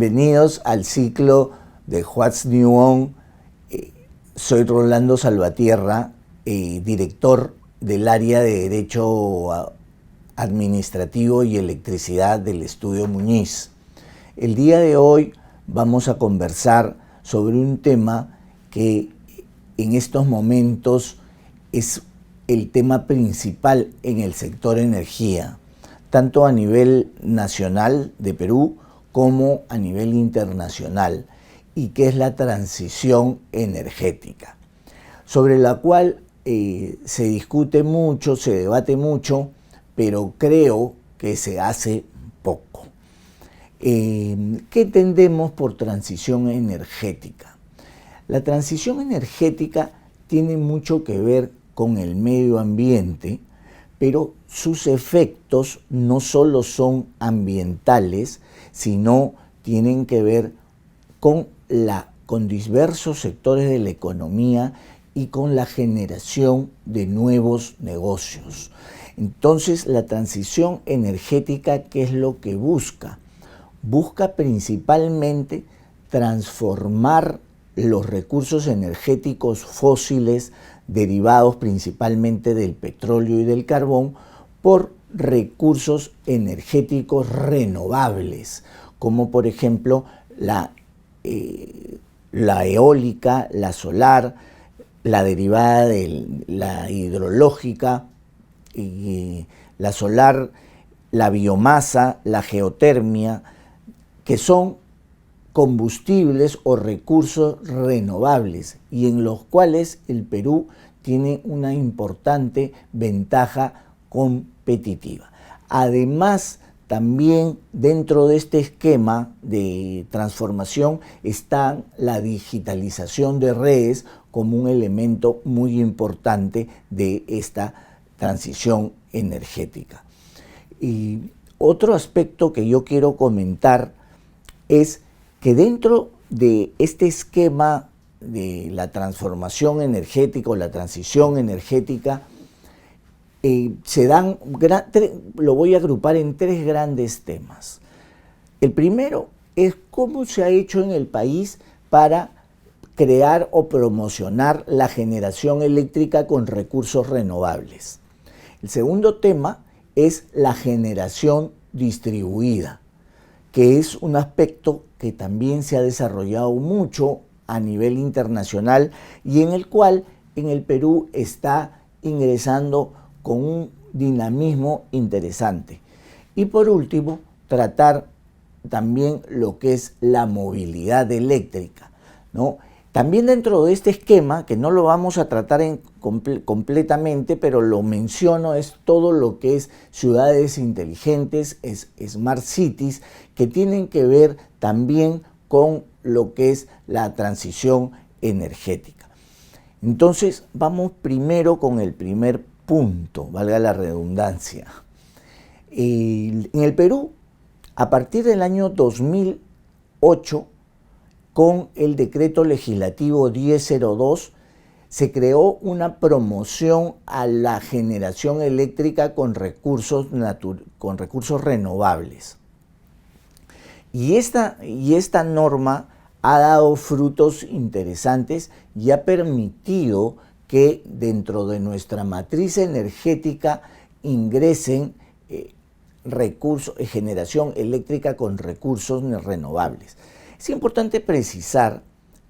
Bienvenidos al ciclo de What's New On. Soy Rolando Salvatierra, director del área de Derecho Administrativo y Electricidad del Estudio Muñiz. El día de hoy vamos a conversar sobre un tema que en estos momentos es el tema principal en el sector energía, tanto a nivel nacional de Perú como a nivel internacional, y que es la transición energética, sobre la cual se discute mucho, se debate mucho, pero creo que se hace poco. ¿Qué entendemos por transición energética? La transición energética tiene mucho que ver con el medio ambiente, pero sus efectos no solo son ambientales, sino tienen que ver con diversos sectores de la economía y con la generación de nuevos negocios. Entonces, la transición energética, ¿qué es lo que busca? Busca principalmente transformar los recursos energéticos fósiles derivados principalmente del petróleo y del carbón por recursos energéticos renovables, como por ejemplo la eólica, la solar, la derivada de la hidrológica, la solar, la biomasa, la geotermia, que son combustibles o recursos renovables y en los cuales el Perú tiene una importante ventaja competitiva. Además, también dentro de este esquema de transformación está la digitalización de redes como un elemento muy importante de esta transición energética. Y otro aspecto que yo quiero comentar es que dentro de este esquema de la transformación energética o la transición energética, lo voy a agrupar en tres grandes temas. El primero es cómo se ha hecho en el país para crear o promocionar la generación eléctrica con recursos renovables. El segundo tema es la generación distribuida, que es un aspecto que también se ha desarrollado mucho a nivel internacional y en el cual en el Perú está ingresando con un dinamismo interesante. Y por último, tratar también lo que es la movilidad eléctrica, ¿no? También dentro de este esquema, que no lo vamos a tratar completamente, pero lo menciono, es todo lo que es ciudades inteligentes, smart cities, que tienen que ver también con lo que es la transición energética. Entonces, vamos primero con el primer punto, valga la redundancia. En el Perú, a partir del año 2008, con el decreto legislativo 1002, se creó una promoción a la generación eléctrica con recursos renovables. Y esta norma ha dado frutos interesantes y ha permitido que dentro de nuestra matriz energética ingresen generación eléctrica con recursos renovables. Es importante precisar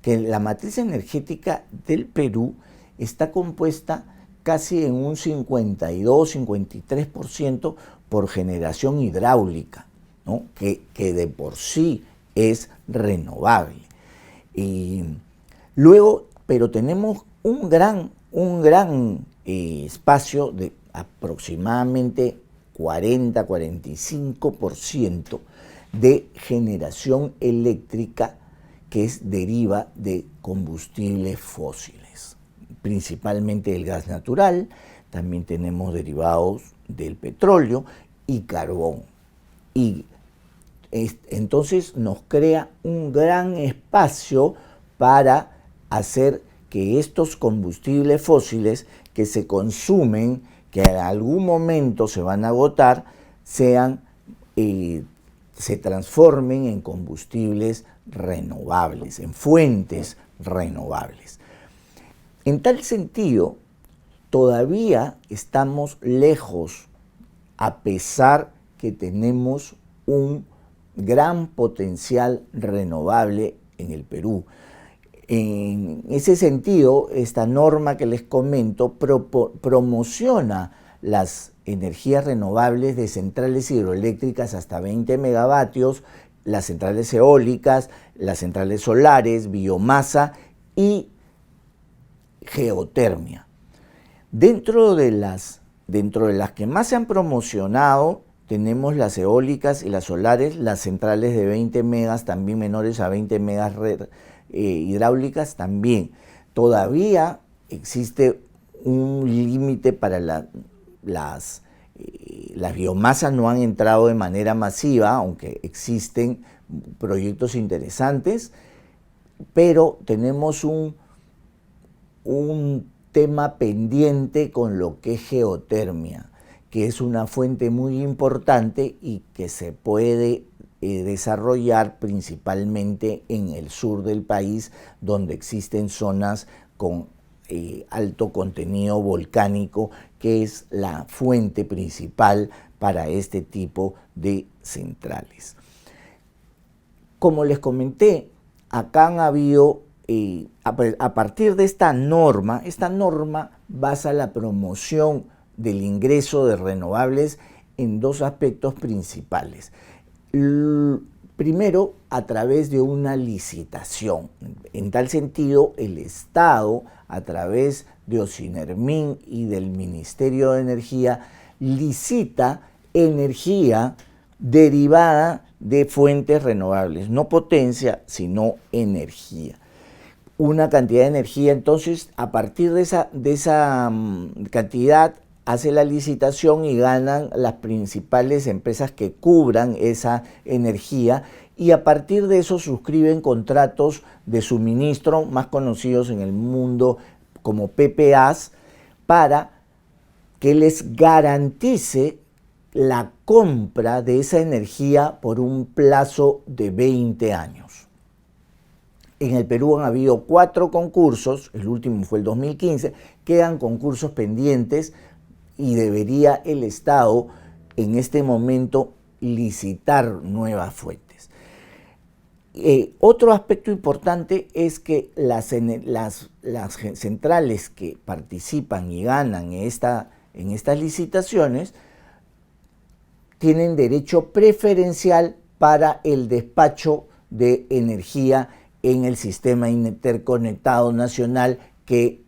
que la matriz energética del Perú está compuesta casi en un 52-53% por generación hidráulica, ¿no? que de por sí es renovable. Y luego, pero tenemos un gran espacio de aproximadamente 40-45% de generación eléctrica que deriva de combustibles fósiles, principalmente el gas natural. También tenemos derivados del petróleo y carbón. Y entonces nos crea un gran espacio para hacer que estos combustibles fósiles que se consumen, que en algún momento se van a agotar, se transformen en combustibles renovables, en fuentes renovables. En tal sentido, todavía estamos lejos, a pesar que tenemos un gran potencial renovable en el Perú. En ese sentido, esta norma que les comento promociona las energías renovables de centrales hidroeléctricas hasta 20 megavatios, las centrales eólicas, las centrales solares, biomasa y geotermia. Dentro de las que más se han promocionado, tenemos las eólicas y las solares, las centrales de 20 megas, también menores a 20 megas hidráulicas también. Todavía existe un límite para las biomasas, no han entrado de manera masiva, aunque existen proyectos interesantes, pero tenemos un tema pendiente con lo que es geotermia, que es una fuente muy importante y que se puede desarrollar principalmente en el sur del país, donde existen zonas con alto contenido volcánico, que es la fuente principal para este tipo de centrales. Como les comenté, acá han habido, a partir de esta norma basa la promoción del ingreso de renovables en dos aspectos principales. Primero, a través de una licitación. En tal sentido, el Estado, a través de Ocinermin y del Ministerio de Energía, licita energía derivada de fuentes renovables, no potencia, sino energía. Una cantidad de energía, entonces, a partir de esa cantidad, hace la licitación y ganan las principales empresas que cubran esa energía, y a partir de eso suscriben contratos de suministro, más conocidos en el mundo como PPAs, para que les garantice la compra de esa energía por un plazo de 20 años. En el Perú han habido 4 concursos, el último fue el 2015, quedan concursos pendientes y debería el Estado en este momento licitar nuevas fuentes. Otro aspecto importante es que las centrales que participan y ganan en estas licitaciones tienen derecho preferencial para el despacho de energía en el sistema interconectado nacional que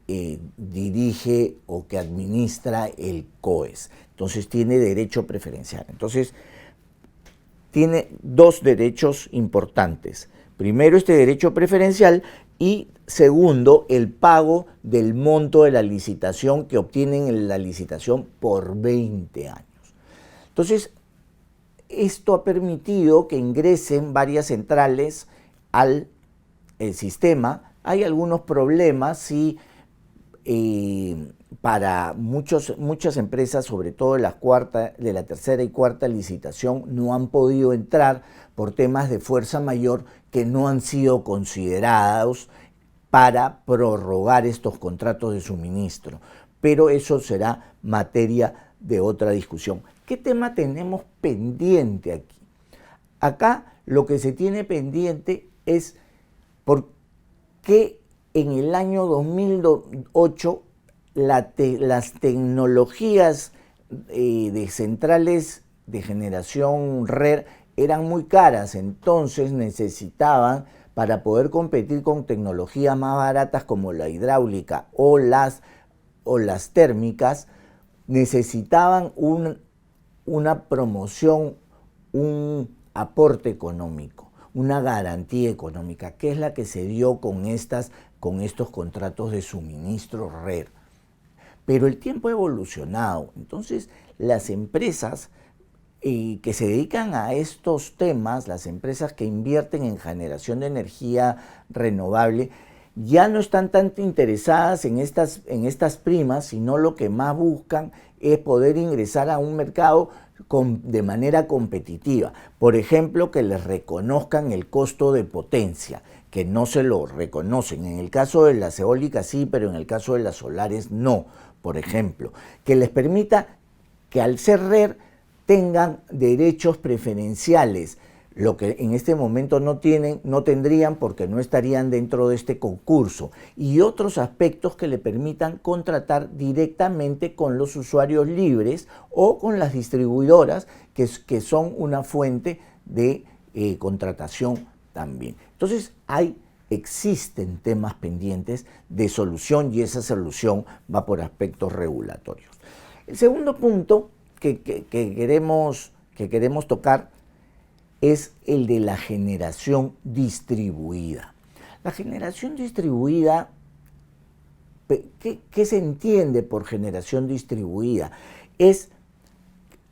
dirige o que administra el COES. Entonces tiene derecho preferencial. Entonces tiene 2 derechos importantes. Primero, este derecho preferencial, y segundo, el pago del monto de la licitación que obtienen en la licitación por 20 años. Entonces, esto ha permitido que ingresen varias centrales al sistema. Hay algunos problemas, sí, para muchas empresas, sobre todo de la tercera y cuarta licitación, no han podido entrar por temas de fuerza mayor que no han sido considerados para prorrogar estos contratos de suministro. Pero eso será materia de otra discusión. ¿Qué tema tenemos pendiente aquí? Acá lo que se tiene pendiente es por qué en el año 2008 las tecnologías de centrales de generación RER eran muy caras. Entonces necesitaban, para poder competir con tecnologías más baratas como la hidráulica o las térmicas, necesitaban una promoción, un aporte económico, una garantía económica, que es la que se dio con estos contratos de suministro RER. Pero el tiempo ha evolucionado. Entonces, las empresas que se dedican a estos temas, las empresas que invierten en generación de energía renovable, ya no están tanto interesadas en estas primas, sino lo que más buscan es poder ingresar a un mercado de manera competitiva. Por ejemplo, que les reconozcan el costo de potencia, que no se lo reconocen. En el caso de las eólicas sí, pero en el caso de las solares no, por ejemplo. Que les permita que al ser RER tengan derechos preferenciales, lo que en este momento no tendrían porque no estarían dentro de este concurso, y otros aspectos que le permitan contratar directamente con los usuarios libres o con las distribuidoras que son una fuente de contratación también. Entonces existen temas pendientes de solución y esa solución va por aspectos regulatorios. El segundo punto que queremos tocar es el de la generación distribuida. La generación distribuida, ¿qué se entiende por generación distribuida? Es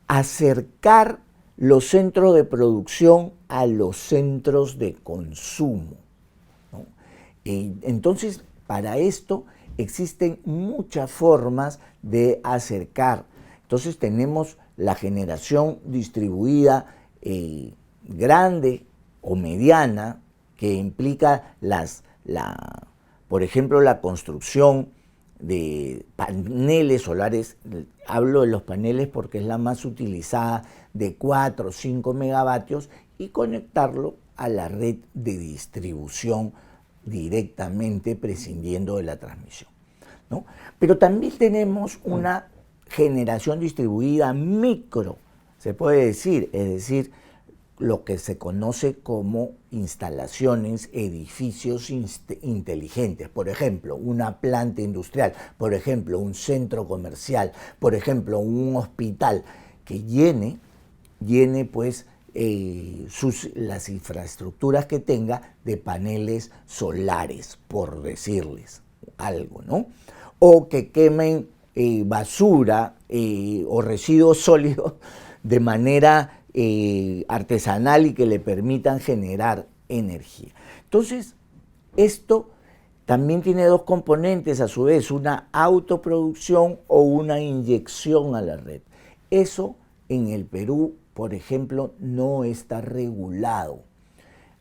acercar los centros de producción a los centros de consumo, ¿no? Entonces, para esto existen muchas formas de acercar. Entonces tenemos la generación distribuida grande o mediana, que implica por ejemplo, la construcción de paneles solares. Hablo de los paneles porque es la más utilizada, de 4 o 5 megavatios, y conectarlo a la red de distribución directamente, prescindiendo de la transmisión, ¿no? Pero también tenemos una generación distribuida micro, se puede decir, es decir, lo que se conoce como instalaciones, edificios inteligentes. Por ejemplo, una planta industrial, por ejemplo, un centro comercial, por ejemplo, un hospital que llene pues las infraestructuras que tenga de paneles solares, por decirles algo, ¿no? O que quemen basura o residuos sólidos de manera artesanal y que le permitan generar energía. Entonces, esto también tiene dos componentes a su vez, una autoproducción o una inyección a la red. Eso en el Perú, por ejemplo, no está regulado.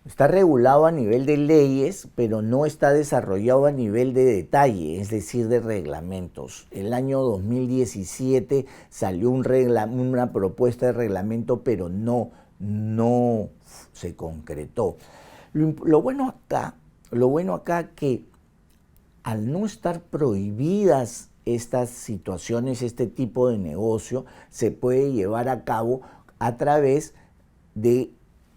Está regulado a nivel de leyes, pero no está desarrollado a nivel de detalle, es decir, de reglamentos. El año 2017 salió una propuesta de reglamento, pero no se concretó. Lo bueno acá que al no estar prohibidas estas situaciones, este tipo de negocio, se puede llevar a cabo a través de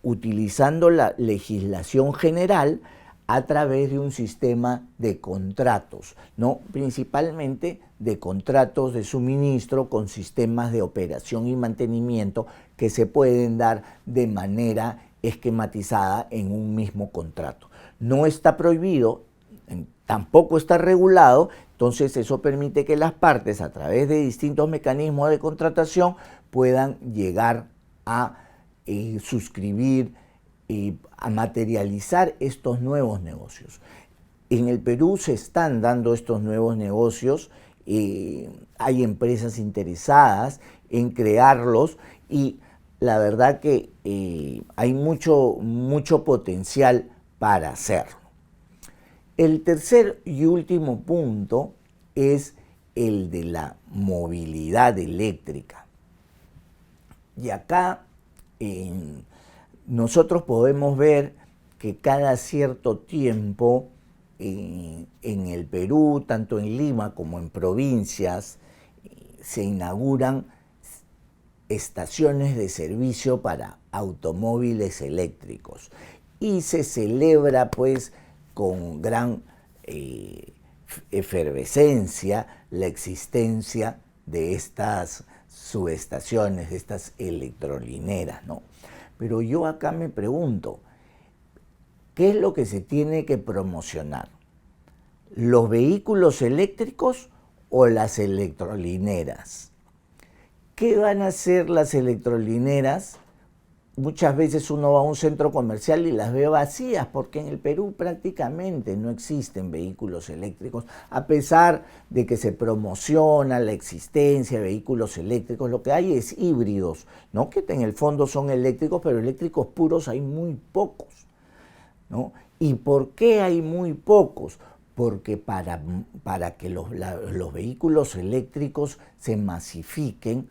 utilizando la legislación general a través de un sistema de contratos, ¿no? Principalmente de contratos de suministro con sistemas de operación y mantenimiento que se pueden dar de manera esquematizada en un mismo contrato. No está prohibido, tampoco está regulado, entonces eso permite que las partes, a través de distintos mecanismos de contratación, puedan llegar a suscribir y a materializar estos nuevos negocios. En el Perú se están dando estos nuevos negocios, hay empresas interesadas en crearlos y la verdad que hay mucho potencial para hacerlo. El tercer y último punto es el de la movilidad eléctrica. Y acá nosotros podemos ver que cada cierto tiempo en el Perú, tanto en Lima como en provincias, se inauguran estaciones de servicio para automóviles eléctricos y se celebra pues con gran efervescencia la existencia de estas subestaciones, de estas electrolineras, ¿no? Pero yo acá me pregunto, ¿qué es lo que se tiene que promocionar? ¿Los vehículos eléctricos o las electrolineras? ¿Qué van a hacer las electrolineras muchas veces uno va a un centro comercial y las ve vacías, porque en el Perú prácticamente no existen vehículos eléctricos, a pesar de que se promociona la existencia de vehículos eléctricos. Lo que hay es híbridos, ¿no? Que en el fondo son eléctricos, pero eléctricos puros hay muy pocos, ¿no? ¿Y por qué hay muy pocos? Porque para que los vehículos eléctricos se masifiquen,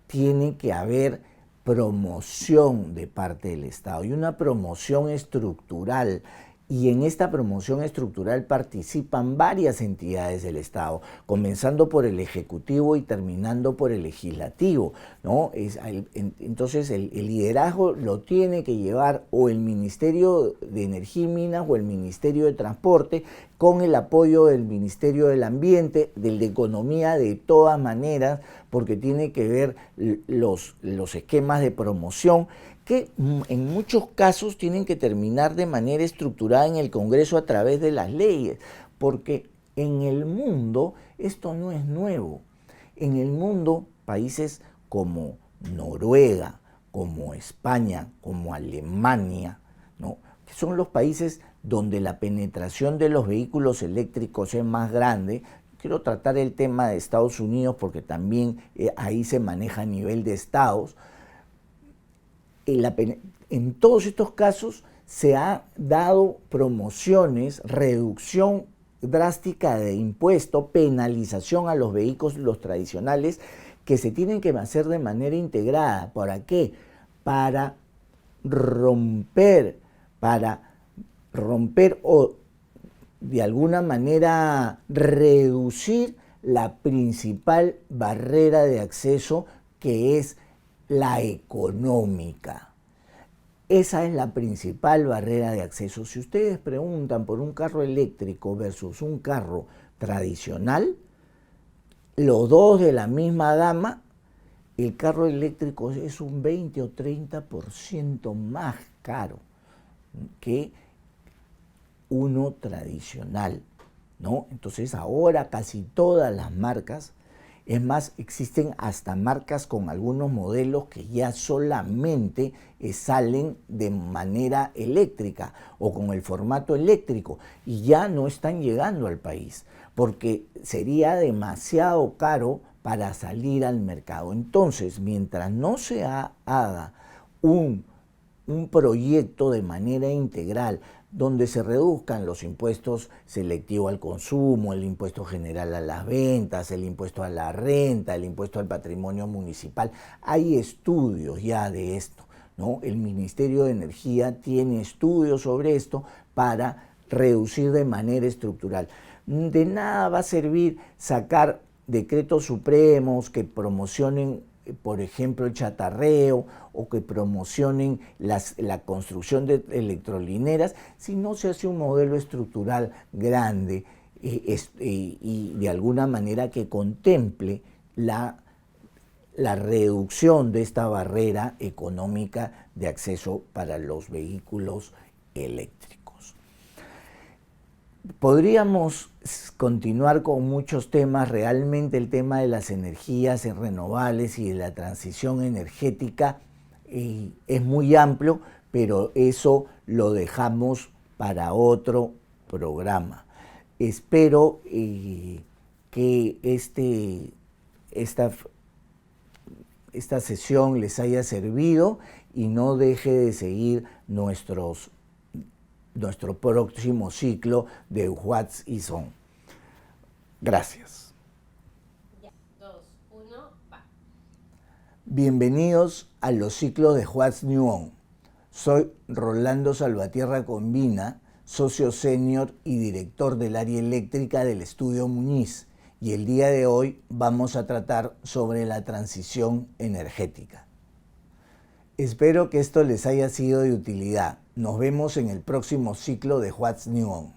tiene que haber promoción de parte del Estado, y una promoción estructural. Y en esta promoción estructural participan varias entidades del Estado, comenzando por el Ejecutivo y terminando por el Legislativo, ¿no? Entonces el liderazgo lo tiene que llevar o el Ministerio de Energía y Minas o el Ministerio de Transporte, con el apoyo del Ministerio del Ambiente, del de Economía, de todas maneras, porque tiene que ver los esquemas de promoción, que en muchos casos tienen que terminar de manera estructurada en el Congreso a través de las leyes, porque en el mundo esto no es nuevo. En el mundo, países como Noruega, como España, como Alemania, ¿no?, que son los países donde la penetración de los vehículos eléctricos es más grande. Quiero tratar el tema de Estados Unidos porque también ahí se maneja a nivel de estados. En todos estos casos se ha dado promociones, reducción drástica de impuesto, penalización a los vehículos tradicionales, que se tienen que hacer de manera integrada. ¿Para qué? Para romper o de alguna manera reducir la principal barrera de acceso, que es la económica. Esa es la principal barrera de acceso. Si ustedes preguntan por un carro eléctrico versus un carro tradicional, los dos de la misma gama, el carro eléctrico es un 20 o 30% más caro que uno tradicional, ¿no? Entonces ahora casi todas las marcas, es más, existen hasta marcas con algunos modelos que ya solamente salen de manera eléctrica o con el formato eléctrico, y ya no están llegando al país porque sería demasiado caro para salir al mercado. Entonces, mientras no se haga un proyecto de manera integral, donde se reduzcan los impuestos selectivos al consumo, el impuesto general a las ventas, el impuesto a la renta, el impuesto al patrimonio municipal. Hay estudios ya de esto, ¿no? El Ministerio de Energía tiene estudios sobre esto para reducir de manera estructural. De nada va a servir sacar decretos supremos que promocionen, por ejemplo, el chatarreo, o que promocionen la construcción de electrolineras, si no se hace un modelo estructural grande y de alguna manera que contemple la reducción de esta barrera económica de acceso para los vehículos eléctricos. Podríamos continuar con muchos temas. Realmente el tema de las energías renovables y de la transición energética es muy amplio, pero eso lo dejamos para otro programa. Espero que esta sesión les haya servido y no deje de seguir nuestro próximo ciclo de What's Is On. Gracias. 2, 1, va. Bienvenidos a los ciclos de What's New On. Soy Rolando Salvatierra Combina, socio senior y director del área eléctrica del Estudio Muñiz, y el día de hoy vamos a tratar sobre la transición energética. Espero que esto les haya sido de utilidad. Nos vemos en el próximo ciclo de What's New On.